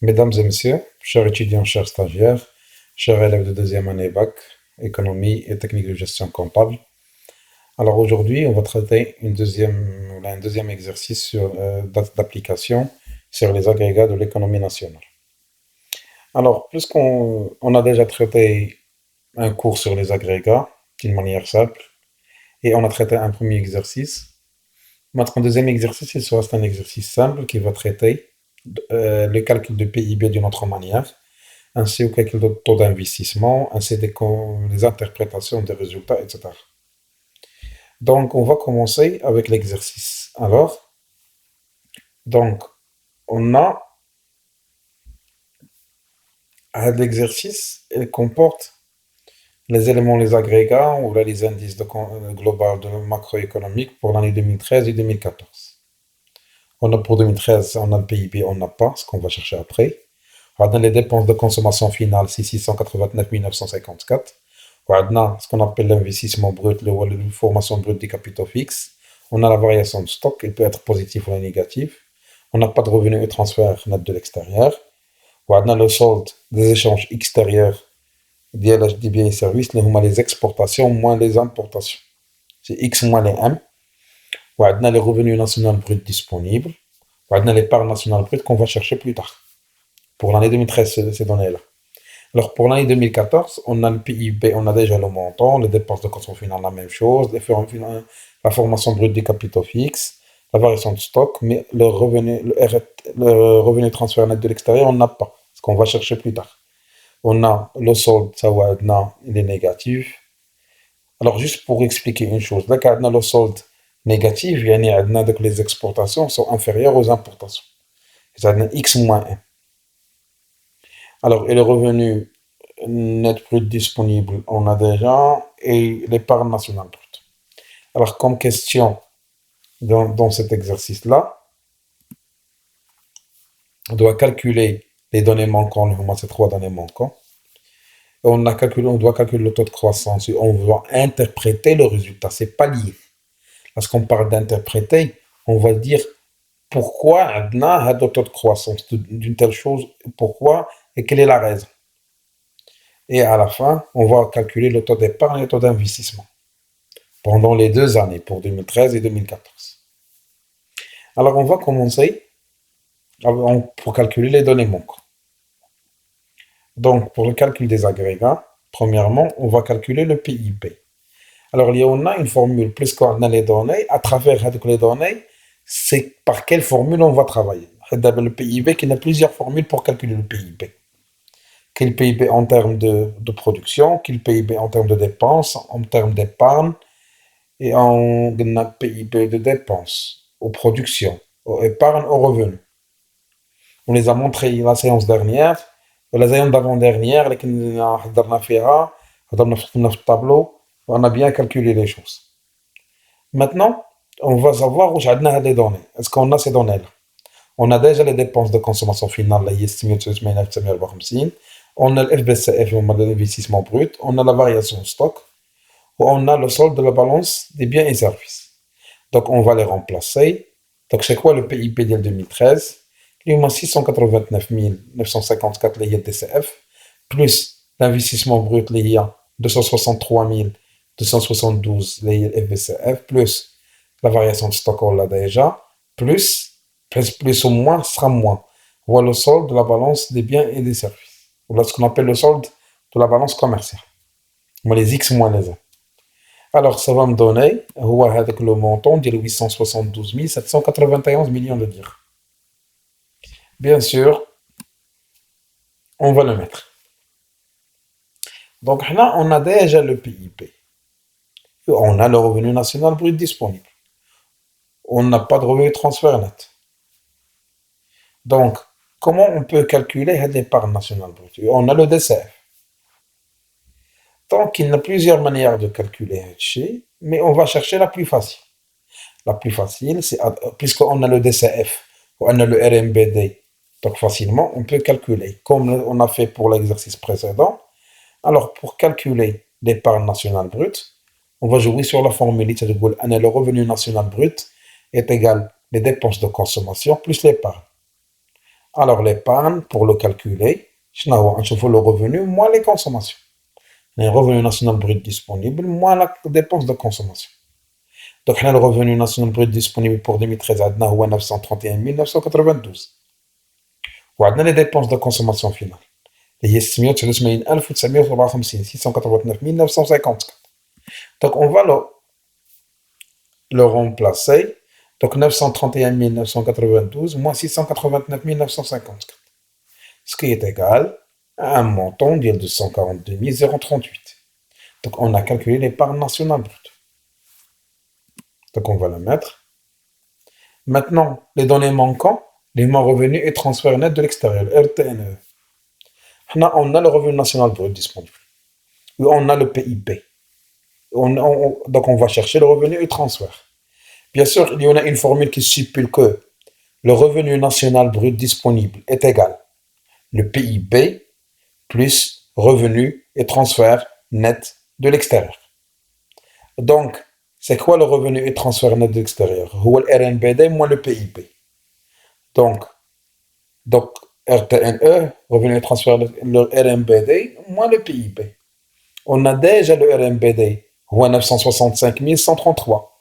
Mesdames et messieurs, chers étudiants, chers stagiaires, chers élèves de deuxième année bac, économie et technique de gestion comptable. Alors aujourd'hui, on va traiter un deuxième exercice d'application sur les agrégats de l'économie nationale. Alors, puisqu'on a déjà traité un cours sur les agrégats d'une manière simple, et on a traité un premier exercice, notre deuxième exercice, il sera un exercice simple qui va traiter le calcul de PIB d'une autre manière, ainsi au calcul de taux d'investissement, ainsi des interprétations des résultats, etc. Donc, on va commencer avec l'exercice. Alors, donc, on a l'exercice, il comporte les éléments, les agrégats, ou là, les indices global de macroéconomique pour l'année 2013 et 2014. On a pour 2013, on a le PIB, on n'a pas, ce qu'on va chercher après. On a les dépenses de consommation finale, c'est 689 954. On a ce qu'on appelle l'investissement brut, la formation brute des capitaux fixes. On a la variation de stock, il peut être positif ou négatif. On n'a pas de revenus et transferts net de l'extérieur. On a le solde des échanges extérieurs des biens et services, les exportations moins les importations. C'est X moins les M. On a les revenus nationaux bruts disponibles. On a les parts nationales brutes qu'on va chercher plus tard. Pour l'année 2013, ces données-là. Alors, pour l'année 2014, on a le PIB, on a déjà le montant, les dépenses de consommation finale, la même chose, la formation brute des capitaux fixes, la variation de stock, mais le revenu transfert net de l'extérieur, on n'a pas, ce qu'on va chercher plus tard. On a le solde, ça va, il est négatif. Alors, juste pour expliquer une chose, là, quand on a le solde négatif, il y a que les exportations sont inférieures aux importations. C'est-à-dire X moins 1. Alors, et le revenu net brut disponible, on a déjà, et l'épargne nationale brute. Alors, comme question dans cet exercice-là, on doit calculer les données manquantes, ces trois données manquantes. Et on doit calculer le taux de croissance, et on doit interpréter le résultat, c'est pas lié. Lorsqu'on parle d'interpréter, on va dire pourquoi on a un taux de croissance d'une telle chose, pourquoi et quelle est la raison. Et à la fin, on va calculer le taux d'épargne et le taux d'investissement pendant les 2 années, pour 2013 et 2014. Alors, on va commencer pour calculer les données manquantes. Donc, pour le calcul des agrégats, premièrement, on va calculer le PIB. Alors, on a une formule, plus qu'on a les données, à travers les données, c'est par quelle formule on va travailler. Le PIB, il y a plusieurs formules pour calculer le PIB. Quel PIB en termes de production, quel PIB en termes de dépenses, en termes d'épargne, et en PIB de dépenses, aux productions, aux épargnes, aux revenus. On les a montrés la séance dernière, la séance d'avant-dernière, notre tableau, on a bien calculé les choses. Maintenant, on va savoir où j'ai les données. Est-ce qu'on a ces données-là? On a déjà les dépenses de consommation finale, là, on a le FBCF, on a l'investissement brut, on a la variation de stock, on a le solde de la balance des biens et services. Donc, on va les remplacer. Donc, c'est quoi le PIB de 2013? Il y a 689 954 les DCF, plus l'investissement brut, il y a 263 272 les FBCF, plus la variation de stock, on l'a déjà, plus ou moins sera moins. Voilà le solde de la balance des biens et des services. Voilà ce qu'on appelle le solde de la balance commerciale. Moi, les X moins les A. Alors, ça va me donner, avec le montant de 872 791 millions de dirhams. Bien sûr, on va le mettre. Donc là, on a déjà le PIB. On a le revenu national brut disponible. On n'a pas de revenu transfert net. Donc, comment on peut calculer l'épargne nationale brute? On a le DCF. Donc, il y a plusieurs manières de calculer, mais on va chercher la plus facile. La plus facile, c'est puisqu'on a le DCF, on a le RMBD, donc facilement, on peut calculer, comme on a fait pour l'exercice précédent. Alors, pour calculer l'épargne nationale brute, on va jouer sur la formule, c'est-à-dire que le revenu national brut est égal les dépenses de consommation plus l'épargne. Alors l'épargne, pour le calculer, نشوفوا le revenu moins les consommations. Le revenu national brut disponible moins la dépense de consommation. Donc le revenu national brut disponible pour 2013 عندنا هو 931 992. وعندنا les dépenses de consommation finale اللي هي 689 954. Donc on va le remplacer. Donc 931 992 moins 689 954. Ce qui est égal à un montant de 242 038. Donc on a calculé l'épargne nationale brute. Donc on va le mettre. Maintenant, les données manquantes, les mois revenus et transferts nets de l'extérieur, RTNE. On a le revenu national brut disponible. Et on a le PIB. Donc on va chercher le revenu et transfert. Bien sûr, il y en a une formule qui stipule que le revenu national brut disponible est égal le PIB plus revenu et transfert net de l'extérieur. Donc, c'est quoi le revenu et transfert net de l'extérieur? C'est le RNBD moins le PIB. Donc RTNE, revenu et transfert, le RNBD moins le PIB. On a déjà le RNBD, c'est 965 133.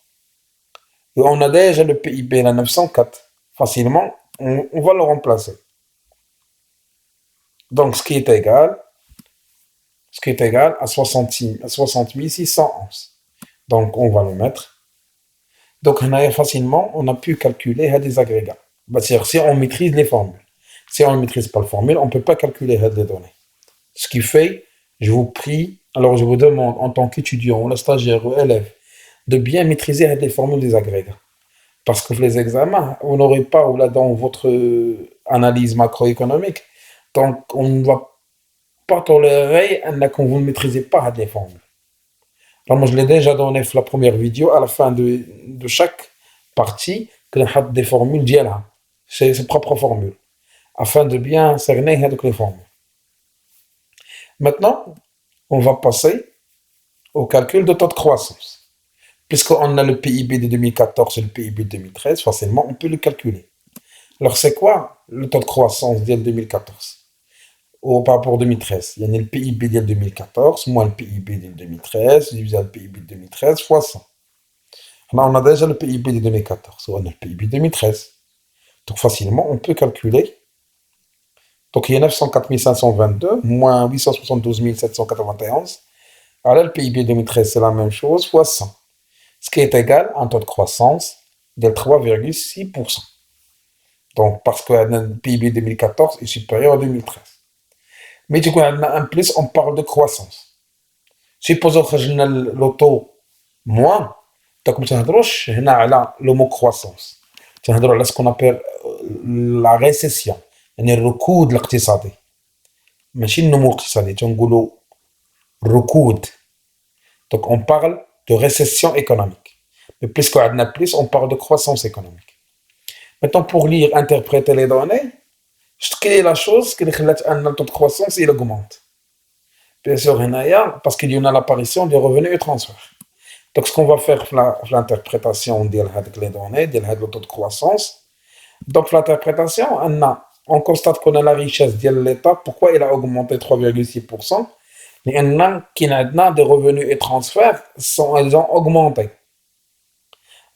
Et on a déjà le PIB, la 904. Facilement, on va le remplacer. Donc, ce qui est égal à 60 611. Donc, on va le mettre. Donc, facilement, on a pu calculer des agrégats. C'est-à-dire, si on maîtrise les formules. Si on ne maîtrise pas les formules, on ne peut pas calculer les données. Ce qui fait, je vous prie, alors je vous demande, en tant qu'étudiant, ou stagiaire, ou élève, de bien maîtriser les formules des agrégats. Parce que les examens, vous n'aurez pas, ou là, dans votre analyse macroéconomique, donc on ne va pas tolérer qu'on vous ne maîtrisez pas les formules. Alors moi, je l'ai déjà donné dans la première vidéo, à la fin de chaque partie, que l'on a des formules d'IALA. C'est ses propres formules. Afin de bien cerner les formules. Maintenant, on va passer au calcul de taux de croissance. Puisqu'on a le PIB de 2014 et le PIB de 2013, facilement, on peut le calculer. Alors, c'est quoi le taux de croissance de 2014 par rapport à 2013? Il y a le PIB de 2014 moins le PIB de 2013 divisé par le PIB de 2013 fois 100. Là, on a déjà le PIB de 2014, on a le PIB de 2013. Donc, facilement, on peut calculer. Donc, il y a 904 522 moins 872 791. Alors, le PIB 2013, c'est la même chose, fois 100. Ce qui est égal à un taux de croissance de 3,6%. Donc, parce que le PIB 2014 est supérieur à 2013. Mais du coup, en plus, on parle de croissance. Supposons que je le taux moins, donc nous avons le mot croissance. Nous avons ce qu'on appelle la récession. يعني الركود الاقتصادي ماشي النمو الاقتصادي تنقولوا ركود. Donc on parle de récession économique. Mais puisqu'on a plus, on parle de croissance économique. Maintenant pour lire, interpréter les données, quelle est la chose qui fait un taux de croissance il augmente? Bien sûr, parce qu'il y en a l'apparition des revenus et transferts. Donc ce qu'on va faire l'interprétation de les données, de le taux de croissance. Donc l'interprétation, on constate qu'on a la richesse de l'État. Pourquoi il a augmenté 3,6%? Mais on a des revenus et transferts, ils ont augmenté.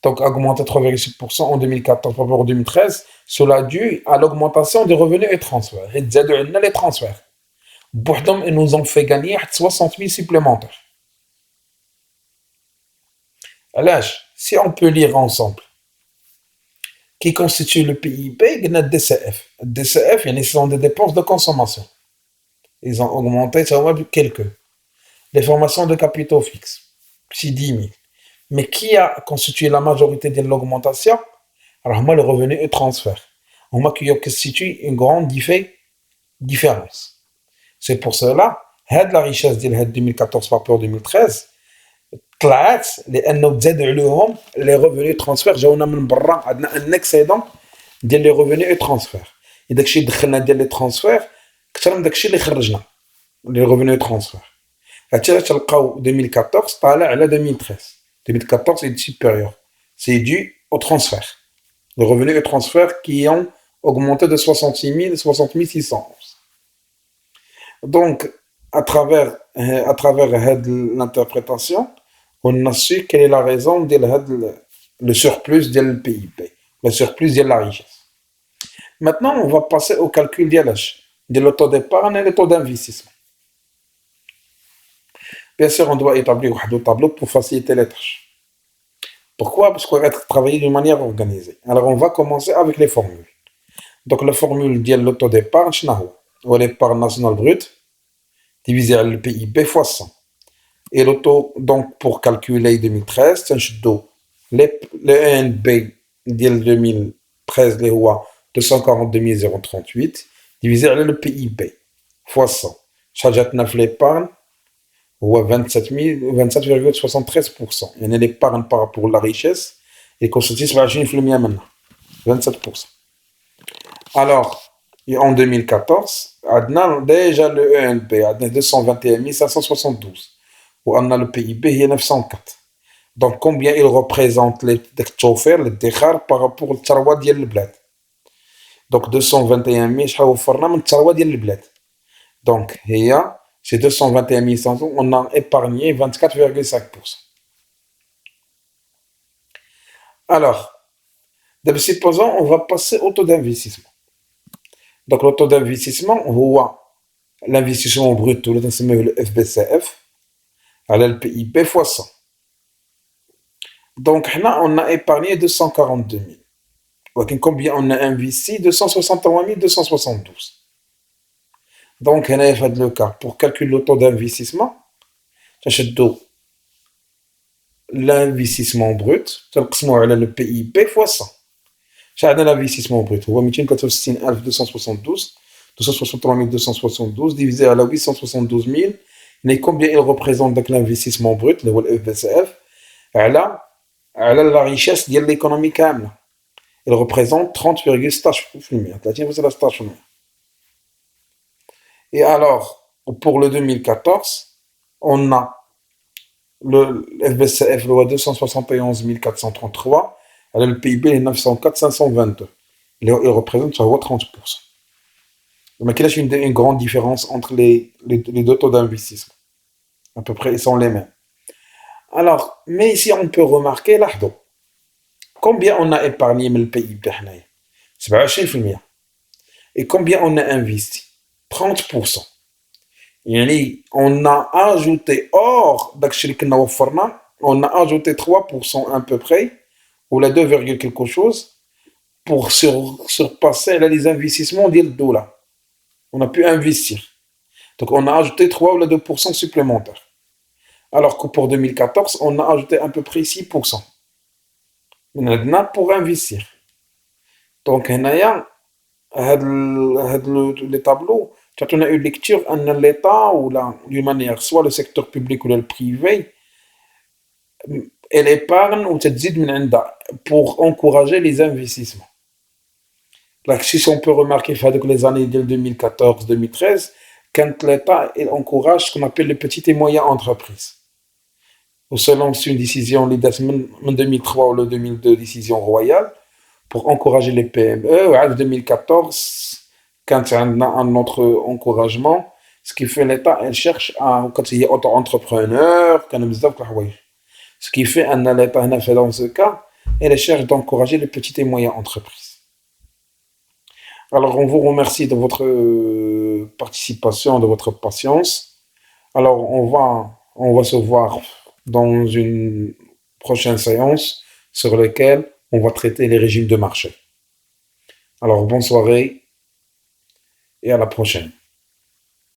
Donc augmenté 3,6% en 2014 par rapport à 2013, cela dû à l'augmentation des revenus et transferts. Et les transferts. Ils nous ont fait gagner 60 000 supplémentaires. Alors, si on peut lire ensemble, qui constitue le PIB, il y a le DCF. Le DCF, ce sont des dépenses de consommation. Ils ont augmenté, ça va quelques. Les formations de capitaux fixes, c'est 10 000. Mais qui a constitué la majorité de l'augmentation? Alors moi, le revenu et transfert. Moi, qui a constitué une grande différence. C'est pour cela, la richesse de 2014 par rapport à 2013, لانه تزاد عليهم les revenus transferts جاونا من برا عندنا un excédent ديال les revenus et transferts et داكشي اللي دخلنا ديال les transferts اكثر من داكشي اللي خرجنا les revenus et transferts هادشي تلقاو 2014 طالع على 2013 2014 est supérieur c'est dû aux transferts les revenus et transferts qui ont augmenté de 66 611. Donc, à travers l'interprétation, on a su quelle est la raison de le surplus du PIB, le surplus de la richesse. Maintenant, on va passer au calcul de l'auto d'épargne et le taux d'investissement. Bien sûr, on doit établir un tableau pour faciliter les tâches. Pourquoi? Parce qu'on va travailler d'une manière organisée. Alors, on va commencer avec les formules. Donc, la formule de l'auto d'épargne, c'est l'épargne nationale brute divisé par le PIB fois 100. Et l'auto, donc, pour calculer 2013, c'est le ENB de 2013, les rois 242 038, divisé par le PIB fois 100. Chargeatna في l'épargne, هو 27,73%. يعني l'épargne par rapport à la richesse, il constitue 27% منها. 27%. Alors, en 2014, on a déjà le ENB, on a 221 572. Ou on a le PIB, il est 904. Donc, combien il représente les chauffeurs, les déchars par rapport au tcharoua ديال البلاد. Donc, 221 000, شحال وفرنا من التشروه ديال البلاد. Donc, c'est 221 500, on a épargné 24,5%. Alors, supposons, on va passer au taux d'investissement. Donc, le taux d'investissement, l'investissement brut, le FBCF, على le PIB fois 100. Donc, là, on a épargné 242 000. Combien on a investi? 263 272. Donc, le cas, pour calculer le taux d'investissement, l'investissement brut, le PIB fois 100. L'investissement brut, 264 272, 263 272 divisé à la 872 000. Mais combien il représente l'investissement brut, le FBCF, à la richesse de l'économie كاملة. Il représente 30,16%. Et alors, pour le 2014, on a le FBCF, le 271 433, le PIB est 904 522. Il représente 30%. Donc, il y a une grande différence entre les deux taux d'investissement. À peu près, ils sont les mêmes. Alors, mais ici, on peut remarquer l'ahdo. Combien on a épargné le PIB? C'est 20%. Et combien on a investi? 30%. Yani, on a ajouté, hors on a ajouté 3% à peu près, ou la 2, quelque chose, pour surpasser les investissements du dollar. On a pu investir. Donc, on a ajouté 3 ou la 2% supplémentaires. Alors que pour 2014, on a ajouté à peu près 6%. Maintenant, pour investir. Donc, les tableaux, quand on a une lecture, l'État, ou d'une manière, soit le secteur public ou le privé, elle épargne ou pour encourager les investissements. Là, si on peut remarquer, que les années 2014-2013, quand l'État encourage ce qu'on appelle les petites et moyennes entreprises. Selon une décision en 2003 ou le 2002, décision royale, pour encourager les PME. En 2014, quand il y a un autre encouragement, ce qui fait l'État, elle cherche quand il y a auto-entrepreneur, ce qui fait l'État, dans ce cas, elle cherche d'encourager les petites et moyennes entreprises. Alors, on vous remercie de votre participation, de votre patience. Alors, on va se voir dans une prochaine séance sur laquelle on va traiter les régimes de marché. Alors, bonne soirée et à la prochaine.